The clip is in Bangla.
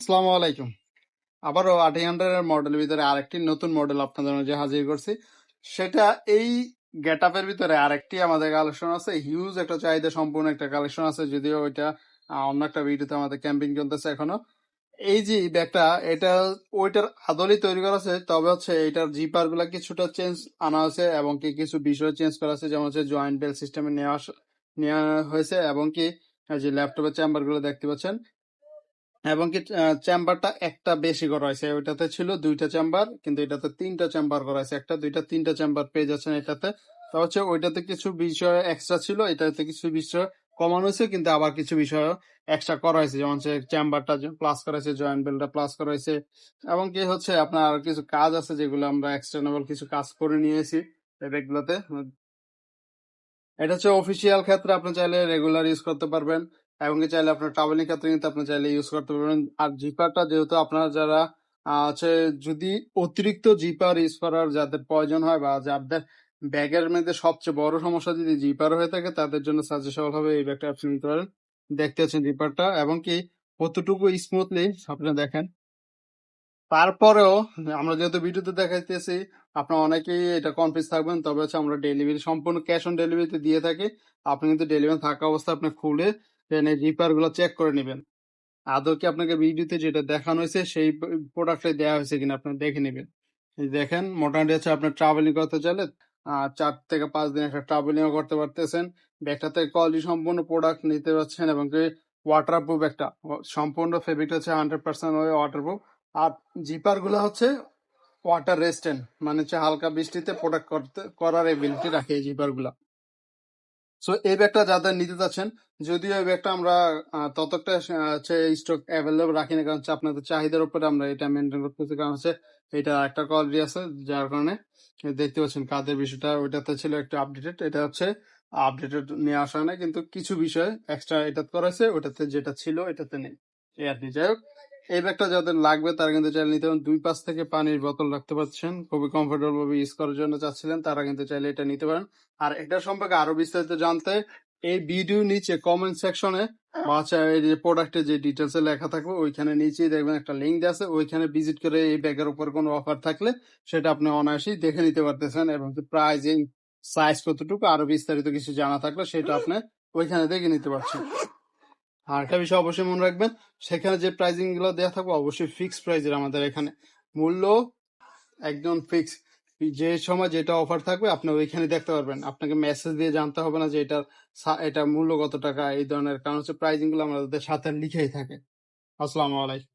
আসসালামু আলাইকুম। আবারও 800 এর মডেলের ভিতরে আরেকটি নতুন মডেল আপনাদের মাঝে হাজির করছি। সেটা এই গেটআপের ভিতরে আরেকটি আমাদের কালেকশন আছে। হিউজ একটা চাহিদা সম্পূর্ণ একটা কালেকশন আছে, যদিও ওইটা অন্য একটা ভিডিওতে আমাদের ক্যাম্পিং চলতেছে এখনো। এই যে ব্যাগটা, এটা ওইটার আদলেই তৈরি করা আছে, তবে হচ্ছে এটার জিপার গুলা কিছুটা চেঞ্জ আনা হয়েছে এবং কি কিছু বিষয় চেঞ্জ করা আছে, যেমন হচ্ছে জয়েন্ট বেল সিস্টেমে নেওয়া হয়েছে এবং কি এই যে ল্যাপটপের চেম্বার গুলো দেখতে পাচ্ছেন, এবং কি চেম্বারটা একটা বেশি করা হয়েছে। ওইটাতে ছিল দুইটা চেম্বার, কিন্তু এটাতে তিনটা চেম্বার করা হয়েছে। একটা দুইটা তিনটা চেম্বার পেয়ে যাচ্ছেন এটাতে। তা হচ্ছে ওইটাতে কিছু বিষয় এক্সট্রা ছিল, এটাতে কিছু বিষয় কমানো হয়েছে, কিন্তু আবার কিছু বিষয় এক্সট্রা করা হয়েছে, যেমন হচ্ছে চেম্বারটা প্লাস করা হয়েছে, জয়েন্ট বেলটা প্লাস করা হয়েছে, এবং কি হচ্ছে আপনার আরো কিছু কাজ আছে যেগুলো আমরা এক্সটার্নাল কিছু কাজ করে নিয়েছি এই ব্যাগগুলোতে। এটা হচ্ছে অফিসিয়াল ক্ষেত্রে আপনি চাইলে রেগুলার ইউজ করতে পারবেন, এবং কি চাইলে আপনার ট্রাভেলিং ক্ষেত্রে কিন্তু আপনি চাইলে ইউজ করতে পারবেন। আর জিপারটা যেহেতু আপনারা যারা হচ্ছে যদি অতিরিক্ত জিপার ইউজ করার যাদের প্রয়োজন হয়, বা যাদের ব্যাগের মধ্যে সবচেয়ে বড় সমস্যা যদি জিপার হয়ে থাকে, তাদের জন্য সাজেশন হবে এই ব্যাগটা আপনি নিতে পারেন। দেখতে পাচ্ছেন জিপারটা, এবং কি কতটুকু স্মুথলি আপনি দেখেন। তারপরেও আমরা যেহেতু ভিডিওতে দেখাইতেছি, আপনার অনেকেই এটা কনফিউজ থাকবেন, তবে হচ্ছে আমরা ডেলিভারি সম্পূর্ণ ক্যাশ অন ডেলিভারিতে দিয়ে থাকি। আপনি কিন্তু ডেলিভারি থাকা অবস্থায় আপনি খুলে জিপার গুলো চেক করে নেবেন, আদৌ কি আপনাকে ভিডিওতে যেটা দেখানো হয়েছে সেই প্রোডাক্টটাই দেওয়া হয়েছে কিনা আপনি দেখে নেবেন। এই দেখেন, মোটামুটি হচ্ছে আপনি ট্রাভেলিং করতে চাইলে 4 থেকে 5 দিন একটা ট্রাভেলিংও করতে পারতেছেন। ব্যাগটাতে কোয়ালিটি সম্পূর্ণ প্রোডাক্ট নিতে পারছেন, এবং কি ওয়াটারপ্রুফ একটা সম্পূর্ণ ফেব্রিকটা হচ্ছে 100% ওয়াটারপ্রুফ। আর জিপার গুলো হচ্ছে ওয়াটার রেজিস্ট্যান্ট, মানে হচ্ছে হালকা বৃষ্টিতে প্রোটেক্ট করার এবিলিটি রাখে এই জিপার গুলা। সো এই ব্যাগটা যাদের নিতে চাচ্ছেন, যদিও এই ব্যাগটা আমরা ততটা হচ্ছে স্টক অ্যাভেলেবল রাখি না, কারণ হচ্ছে আপনাদের চাহিদার উপরে আমরা এটা মেনটেন করতেছি, কারণ হচ্ছে এটা একটা কোয়ালিটি আছে, যার কারণে দেখতে পাচ্ছেন কাদের বিষয়টা ওইটাতে ছিল একটু আপডেটেড, এটা হচ্ছে আপডেটেড নিয়ে আসা না, কিন্তু কিছু বিষয় এক্সট্রা এটা করা হয়েছে, ওটাতে যেটা ছিল এটাতে নেই, এই আর কি। যাই হোক, এই ব্যাগটা যাদের লাগবে তারা কিন্তু চাইলে নিতে পারেন। 2 পাশ থেকে পানির বোতল রাখতে পারছেন, খুবই কমফোর্টেবল ভাবে ইউজ করার জন্য চাচ্ছিলেন, তারা কিন্তু চাইলে এটা নিতে পারেন। আর এটা সম্পর্কে আরো বিস্তারিত জানতে এই ভিডিও নিচে কমেন্ট সেকশনে বা হচ্ছে এই যে প্রোডাক্টের যে ডিটেলস এ লেখা থাকবে, ওইখানে নিচেই দেখবেন একটা লিঙ্ক দেওয়া আছে, ওইখানে ভিজিট করে এই ব্যাগের উপর কোনো অফার থাকলে সেটা আপনি অনায়াসেই দেখে নিতে পারতেছেন, এবং প্রাইজিং সাইজ কতটুকু আরো বিস্তারিত কিছু জানা থাকলে সেটা আপনি ওইখানে দেখে নিতে পারছেন। আর একটা বিষয় অবশ্যই মনে রাখবেন, সেখানে যে প্রাইজিং গুলো দেওয়া থাকবে অবশ্যই ফিক্সড প্রাইজের। আমাদের এখানে মূল্য একদম ফিক্স, যে সময় যেটা অফার থাকবে আপনি ওইখানে দেখতে পারবেন, আপনাকে মেসেজ দিয়ে জানতে হবে না যে এটা মূল্য কত টাকা, এই ধরনের, কারণ হচ্ছে প্রাইজিং গুলো আমাদের সাথে লিখেই থাকে। আসসালামু আলাইকুম।